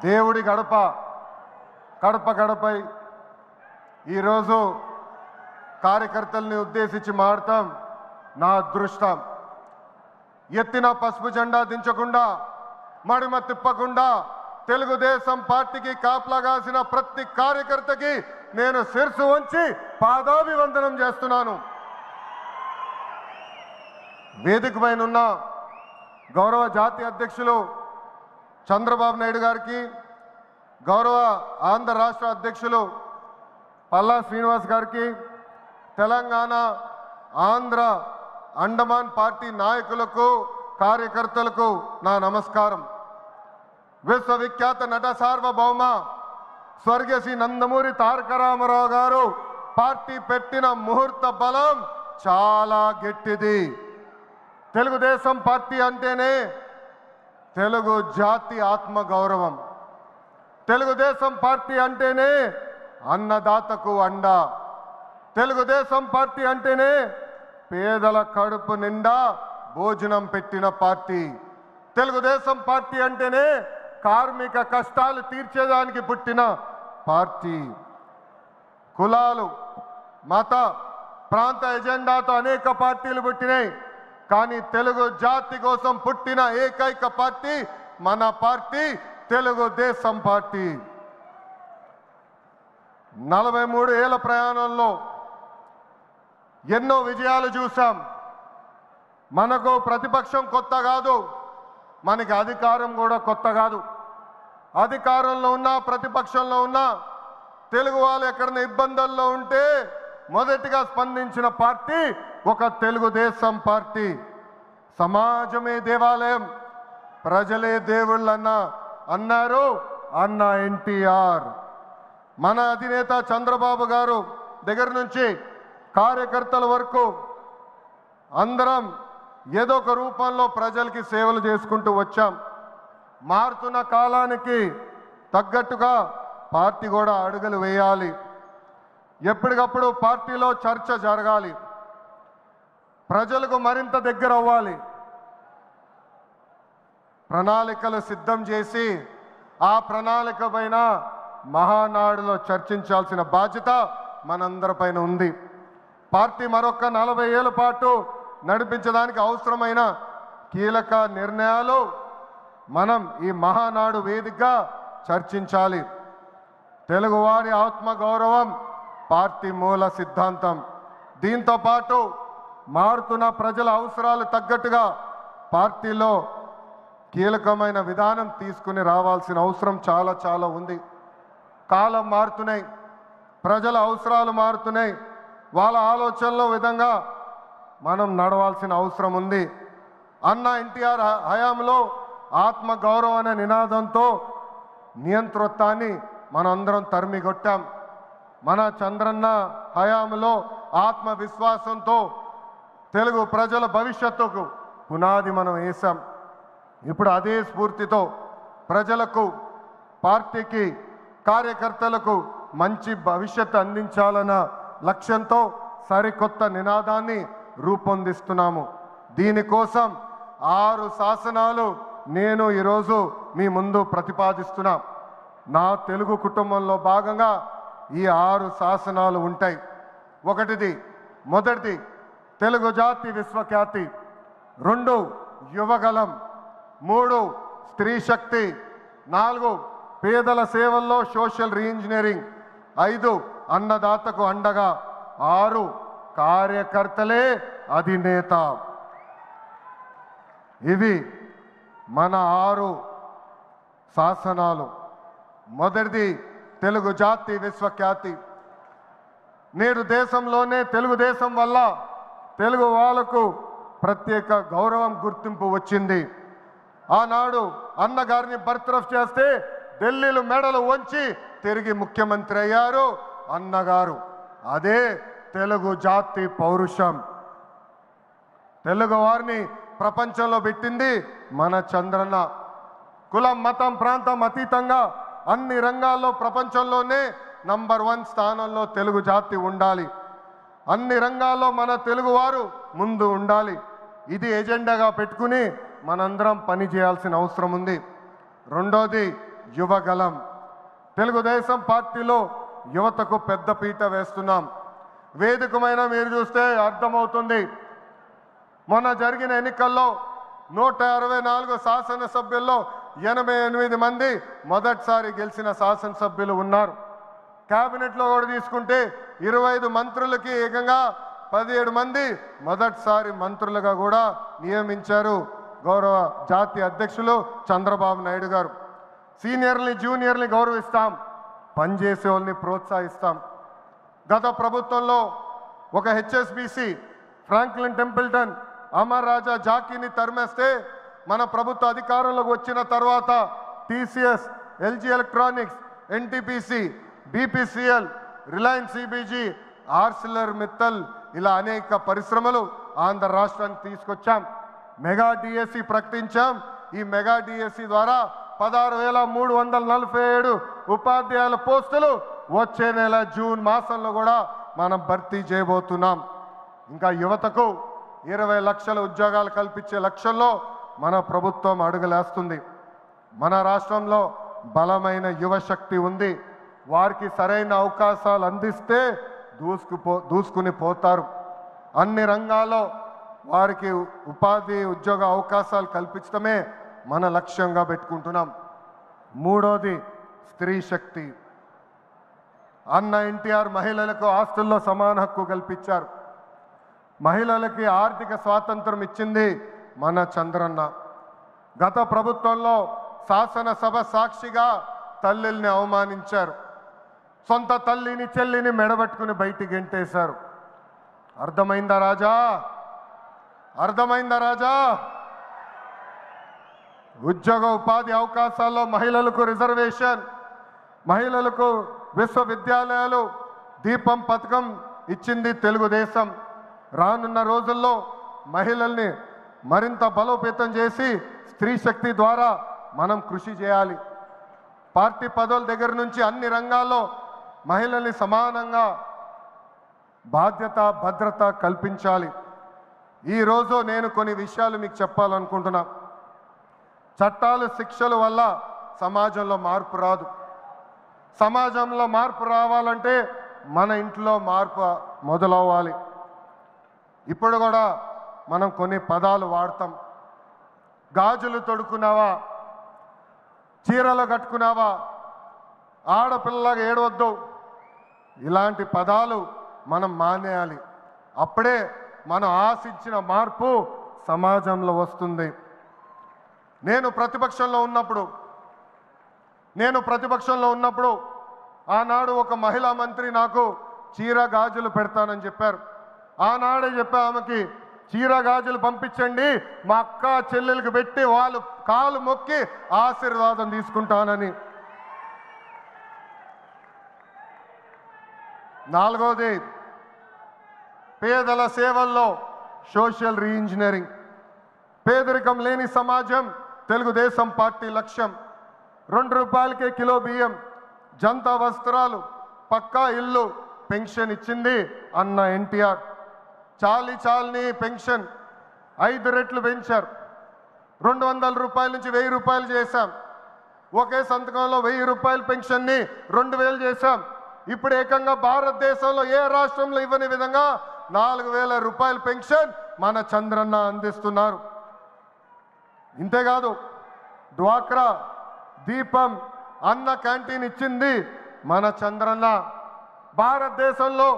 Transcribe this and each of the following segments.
దేవుడి గడప గడప గడపై ఈరోజు కార్యకర్తల్ని ఉద్దేశించి మాడతాం నా అదృష్టం. ఎత్తిన పసుపు జెండా దించకుండా మడిమ తిప్పకుండా తెలుగుదేశం పార్టీకి కాపలాగాసిన ప్రతి కార్యకర్తకి నేను శిరసు వంచి పాదాభివందనం చేస్తున్నాను. వేదిక పైన ఉన్న గౌరవ జాతీయ అధ్యక్షులు చంద్రబాబు నాయుడు గారికి, గౌరవ ఆంధ్ర రాష్ట్ర అధ్యక్షులు పల్లా శ్రీనివాస్ గారికి, తెలంగాణ ఆంధ్ర అండమాన్ పార్టీ నాయకులకు కార్యకర్తలకు నా నమస్కారం. విశ్వవిఖ్యాత నట సార్వభౌమ స్వర్గీయ శ్రీ నందమూరి తారక రామారావు గారు పార్టీ పెట్టిన ముహూర్త బలం చాలా గట్టిది. తెలుగుదేశం పార్టీ అంటేనే తెలుగు జాతి ఆత్మ గౌరవం. తెలుగుదేశం పార్టీ అంటేనే అన్నదాతకు అండ. తెలుగుదేశం పార్టీ అంటేనే పేదల కడుపు నిండా భోజనం పెట్టిన పార్టీ. తెలుగుదేశం పార్టీ అంటేనే కార్మిక కష్టాలు తీర్చేదానికి పుట్టిన పార్టీ. కులాలు మత ప్రాంత ఎజెండాతో అనేక పార్టీలు పుట్టినాయి, కానీ తెలుగు జాతి కోసం పుట్టిన ఏకైక పార్టీ మన పార్టీ తెలుగుదేశం పార్టీ. 43 ఏళ్ల ప్రయాణంలో ఎన్నో విజయాలు చూసాం. మనకు ప్రతిపక్షం కొత్త కాదు, మనకి అధికారం కూడా కొత్త కాదు. అధికారంలో ఉన్న ప్రతిపక్షంలో ఉన్న తెలుగు వాళ్ళు ఎక్కడైనా ఇబ్బందుల్లో ఉంటే మొదటిగా స్పందించిన పార్టీ ఒక తెలుగుదేశం పార్టీ. సమాజమే దేవాలయం, ప్రజలే దేవుళ్ళన్న అన్నారు అన్న ఎన్టీఆర్. మన అధినేత చంద్రబాబు గారు దగ్గర నుంచి కార్యకర్తల వరకు అందరం ఏదో ఒక రూపంలో ప్రజలకి సేవలు చేసుకుంటూ వచ్చాం. మారుతున్న కాలానికి తగ్గట్టుగా పార్టీ కూడా అడుగులు వేయాలి. ఎప్పటికప్పుడు పార్టీలో చర్చ జరగాలి, ప్రజలకు మరింత దగ్గర అవ్వాలి. ప్రణాళికలు సిద్ధం చేసి ఆ ప్రణాళిక పైన మహానాడులో చర్చించాల్సిన బాధ్యత మనందరిపైన ఉంది. పార్టీ మరొక 40 ఏళ్ల పాటు నడిపించడానికి అవసరమైన కీలక నిర్ణయాలు మనం ఈ మహానాడు వేదికగా చర్చించాలి. తెలుగువారి ఆత్మగౌరవం పార్టీ మూల సిద్ధాంతం. దీంతో పాటు మారుతున్న ప్రజల అవసరాలు తగ్గట్టుగా పార్టీలో కీలకమైన విధానం తీసుకుని రావాల్సిన అవసరం చాలా చాలా ఉంది. కాలం మారుతున్నాయి, ప్రజల అవసరాలు మారుతున్నాయి, వాళ్ళ ఆలోచనల విధంగా మనం నడవాల్సిన అవసరం ఉంది. అన్న ఎన్టీఆర్ హయాంలో ఆత్మ గౌరవం అనే నినాదంతో నియంతృత్వాన్ని మనందరం తరిమికొట్టాం. మన చంద్రన్న హయాంలో ఆత్మవిశ్వాసంతో తెలుగు ప్రజల భవిష్యత్తుకు పునాది మనం వేశాం. ఇప్పుడు అదే స్ఫూర్తితో ప్రజలకు, పార్టీకి, కార్యకర్తలకు మంచి భవిష్యత్తు అందించాలన్న లక్ష్యంతో సరికొత్త నినాదాన్ని రూపొందిస్తున్నాము. దీనికోసం 6 శాసనాలు నేను ఈరోజు మీ ముందు ప్రతిపాదిస్తున్నా. నా తెలుగు కుటుంబంలో భాగంగా ఈ 6 శాసనాలు ఉంటాయి. మొదటిది తెలుగు జాతి విశ్వఖ్యాతి, 2 యువగలం, 3 స్త్రీ శక్తి, 4 పేదల సేవల్లో సోషల్ రీఇంజనీరింగ్, 5 అన్నదాతకు అండగా, 6 కార్యకర్తలే అధినేత. ఇవి మన 6 శాసనాలు. మొదటిది తెలుగు జాతి విశ్వఖ్యాతి. నేడు దేశంలోనే తెలుగుదేశం వల్ల తెలుగు వాళ్ళకు ప్రత్యేక గౌరవం, గుర్తింపు వచ్చింది. ఆనాడు అన్నగారిని బర్తరఫ్ చేస్తే ఢిల్లీలో మెడలు వంచి తిరిగి ముఖ్యమంత్రి అయ్యారు అన్నగారు. అదే తెలుగు జాతి పౌరుషం. తెలుగు వారిని ప్రపంచంలో పెట్టింది మన చంద్రన్న. కులం, మతం, ప్రాంతం అతీతంగా అన్ని రంగాల్లో ప్రపంచంలోనే నంబర్ 1 స్థానంలో తెలుగు జాతి ఉండాలి. అన్ని రంగాల్లో మన తెలుగువారు ముందు ఉండాలి. ఇది ఎజెండాగా పెట్టుకుని మనందరం పని చేయాల్సిన అవసరం ఉంది. రెండోది యువగలం. తెలుగుదేశం పార్టీలో యువతకు పెద్ద పీట వేస్తున్నాం. వేదికమైన మీరు చూస్తే అర్థమవుతుంది. మొన్న జరిగిన ఎన్నికల్లో 164 శాసనసభ్యుల్లో 88 మంది మొదటిసారి గెలిచిన శాసనసభ్యులు ఉన్నారు. క్యాబినెట్లో కూడా తీసుకుంటే 25 మంత్రులకి ఏకంగా 17 మంది మొదటిసారి మంత్రులుగా కూడా నియమించారు గౌరవ జాతీయ అధ్యక్షులు చంద్రబాబు నాయుడు గారు. సీనియర్ని జూనియర్ని గౌరవిస్తాం, పనిచేసే వాళ్ళని ప్రోత్సహిస్తాం. గత ప్రభుత్వంలో ఒక HSBC Franklin Templeton Amara Raja జాకీని తరిమేస్తే మన ప్రభుత్వ అధికారంలోకి వచ్చిన తర్వాత TCS, LG electronics, NTPC, BPCL, Reliance CBG, Arcelor Mittal ఇలా అనేక పరిశ్రమలు ఆంధ్ర రాష్ట్రానికి తీసుకొచ్చాం. మెగా డిఎస్సి ప్రకటించాం. ఈ మెగా డిఎస్సి ద్వారా 16,347 ఉపాధ్యాయుల పోస్టులు వచ్చే నెల జూన్ మాసంలో కూడా మనం భర్తీ చేయబోతున్నాం. ఇంకా యువతకు 20 లక్షల ఉద్యోగాలు కల్పించే లక్ష్యంలో మన ప్రభుత్వం అడుగులేస్తుంది. మన రాష్ట్రంలో బలమైన యువశక్తి ఉంది. వారికి సరైన అవకాశాలు అందిస్తే దూసుకుని పోతారు. అన్ని రంగాల్లో వారికి ఉపాధి ఉద్యోగ అవకాశాలు కల్పించడమే మన లక్ష్యంగా పెట్టుకుంటున్నాం. మూడోది స్త్రీ శక్తి. అన్న ఎన్టీఆర్ మహిళలకు ఆస్తుల్లో సమాన హక్కు కల్పించారు. మహిళలకి ఆర్థిక స్వాతంత్రం ఇచ్చింది మన చంద్రన్న. గత ప్రభుత్వంలో శాసనసభ సాక్షిగా తల్లిల్ని అవమానించారు. సొంత తల్లిని చెల్లిని మెడబెట్టుకుని బయటికి గెంటేశారు. అర్థమైందా రాజా? అర్థమైందా రాజా? ఉద్యోగ ఉపాధి అవకాశాల్లో మహిళలకు రిజర్వేషన్, మహిళలకు విశ్వవిద్యాలయాలు, దీపం పథకం ఇచ్చింది తెలుగుదేశం. రానున్న రోజుల్లో మహిళల్ని మరింత బలోపేతం చేసి స్త్రీ శక్తి ద్వారా మనం కృషి చేయాలి. పార్టీ పదవుల దగ్గర నుంచి అన్ని రంగాల్లో మహిళల్ని సమానంగా బాధ్యత భద్రత కల్పించాలి. ఈరోజు నేను కొన్ని విషయాలు మీకు చెప్పాలనుకుంటున్నా. చట్టాలు శిక్షల వల్ల సమాజంలో మార్పు రాదు. సమాజంలో మార్పు రావాలంటే మన ఇంట్లో మార్పు మొదలవ్వాలి. ఇప్పుడు కూడా మనం కొన్ని పదాలు వాడతాం. గాజులు తొడుక్కున్నావా, చీరలు కట్టుకున్నావా, ఆడపిల్లలాగా ఏడవద్దు, ఇలాంటి పదాలు మనం మానేయాలి. అప్పుడే మనం ఆశించిన మార్పు సమాజంలో వస్తుంది. నేను ప్రతిపక్షంలో ఉన్నప్పుడు ఆనాడు ఒక మహిళా మంత్రి నాకు చీర గాజులు పెడతానని చెప్పారు. ఆనాడే చెప్పా ఆమెకి, చీర గాజులు పంపించండి, మా అక్క చెల్లెలకు పెట్టి వాళ్ళు కాలు మొక్కి ఆశీర్వాదం తీసుకుంటానని. నాలుగోది పేదల సేవల్లో సోషల్ రీఇంజనీరింగ్. పేదరికం లేని సమాజం తెలుగుదేశం పార్టీ లక్ష్యం. 2 రూపాయలకే కిలో బియ్యం, జంతా వస్త్రాలు, పక్కా ఇల్లు, పెన్షన్ ఇచ్చింది అన్న ఎన్టీఆర్. చాలని పెన్షన్ 5 రెట్లు పెంచారు. 200 రూపాయల నుంచి 1000 రూపాయలు చేశాం. ఒకే సంతకంలో 1000 రూపాయల పెన్షన్ని 2000 చేశాం. ఇప్పుడు ఏకంగా భారతదేశంలో ఏ రాష్ట్రంలో ఇవ్వని విధంగా 4000 రూపాయల పెన్షన్ మన చంద్రన్న అందిస్తున్నారు. ఇంతేకాదు డ్వాక్రా, దీపం, అన్న క్యాంటీన్ ఇచ్చింది మన చంద్రన్న. భారతదేశంలో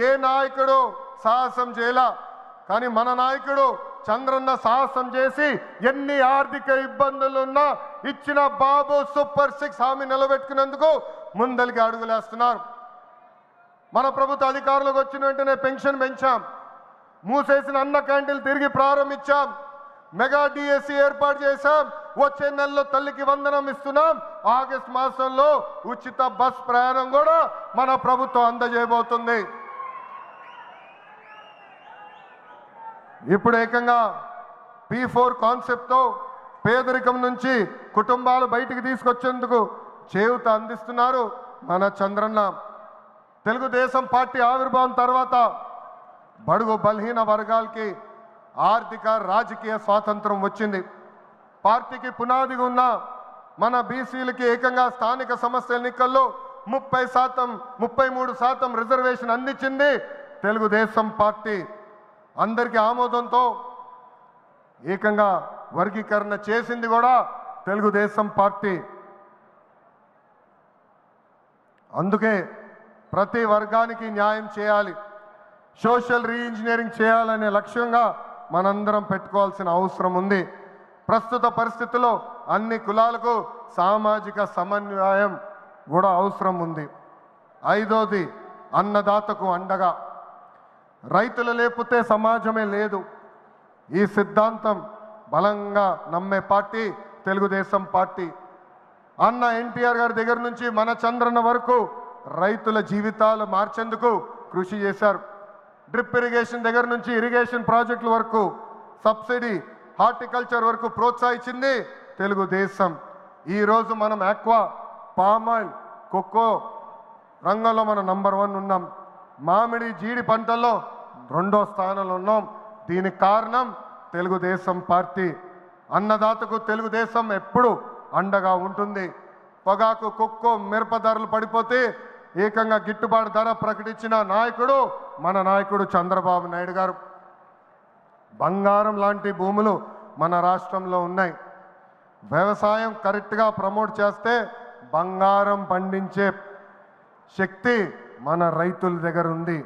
ఏ నాయకుడు సాహసం చేయలా, కానీ మన నాయకుడు చంద్రన్న సాహసం చేసి ఎన్ని ఆర్థిక ఇబ్బందులున్నా ఇచ్చిన బాబు సూపర్ 6 హామీ నిలబెట్టుకునేందుకు ముందలికి అడుగులేస్తున్నారు. మన ప్రభుత్వ అధికారులకు వచ్చిన వెంటనే పెన్షన్ పెంచాం. మూసేసిన అన్న క్యాంటీన్లు తిరిగి ప్రారంభించాం. మెగా డిఎస్సి ఏర్పాటు చేశాం. వచ్చే నెలలో తల్లికి వందనం ఇస్తున్నాం. ఆగస్టు మాసంలో ఉచిత బస్ ప్రయాణం కూడా మన ప్రభుత్వం అందజేయబోతుంది. ఇప్పుడు ఏకంగా P4 కాన్సెప్ట్తో పేదరికం నుంచి కుటుంబాలు బయటికి తీసుకొచ్చేందుకు చేయూత అందిస్తున్నారు మన చంద్రన్న. తెలుగుదేశం పార్టీ ఆవిర్భావం తర్వాత బడుగు బలహీన వర్గాలకి ఆర్థిక రాజకీయ స్వాతంత్రం వచ్చింది. పార్టీకి పునాదిగా ఉన్న మన బీసీలకి ఏకంగా స్థానిక సంస్థల ఎన్నికల్లో 33% రిజర్వేషన్ అందించింది తెలుగుదేశం పార్టీ. అందరికీ ఆమోదంతో ఏకంగా వర్గీకరణ చేసింది కూడా తెలుగుదేశం పార్టీ. అందుకే ప్రతి వర్గానికి న్యాయం చేయాలి, సోషల్ రీఇంజనీరింగ్ చేయాలనే లక్ష్యంగా మనందరం పెట్టుకోవాల్సిన అవసరం ఉంది. ప్రస్తుత పరిస్థితుల్లో అన్ని కులాలకు సామాజిక సమన్వయం కూడా అవసరం ఉంది. ఐదోది అన్నదాతకు అండగా. రైతులు లేకపోతే సమాజమే లేదు. ఈ సిద్ధాంతం బలంగా నమ్మే పార్టీ తెలుగుదేశం పార్టీ. అన్న ఎన్టీఆర్ గారి దగ్గర నుంచి మన చంద్రన్న వరకు రైతుల జీవితాలు మార్చేందుకు కృషి చేశారు. డ్రిప్ ఇరిగేషన్ దగ్గర నుంచి ఇరిగేషన్ ప్రాజెక్టుల వరకు, సబ్సిడీ హార్టికల్చర్ వరకు ప్రోత్సహించింది తెలుగుదేశం. ఈరోజు మనం ఆక్వా, పామాయిల్, కోకో రంగంలో మనం నంబర్ 1 ఉన్నాం. మామిడి, జీడి పంటల్లో 2వ స్థానంలో ఉన్నాం. దీనికి కారణం తెలుగుదేశం పార్టీ. అన్నదాతకు తెలుగుదేశం ఎప్పుడు అండగా ఉంటుంది. పొగాకు, కొక్కో, మిరప ధరలు పడిపోతే ఏకంగా గిట్టుబాటు ధర ప్రకటించిన నాయకుడు మన నాయకుడు చంద్రబాబు నాయుడు గారు. బంగారం లాంటి భూములు మన రాష్ట్రంలో ఉన్నాయి. వ్యవసాయం కరెక్ట్గా ప్రమోట్ చేస్తే బంగారం పండించే శక్తి మన రైతుల దగ్గర ఉంది.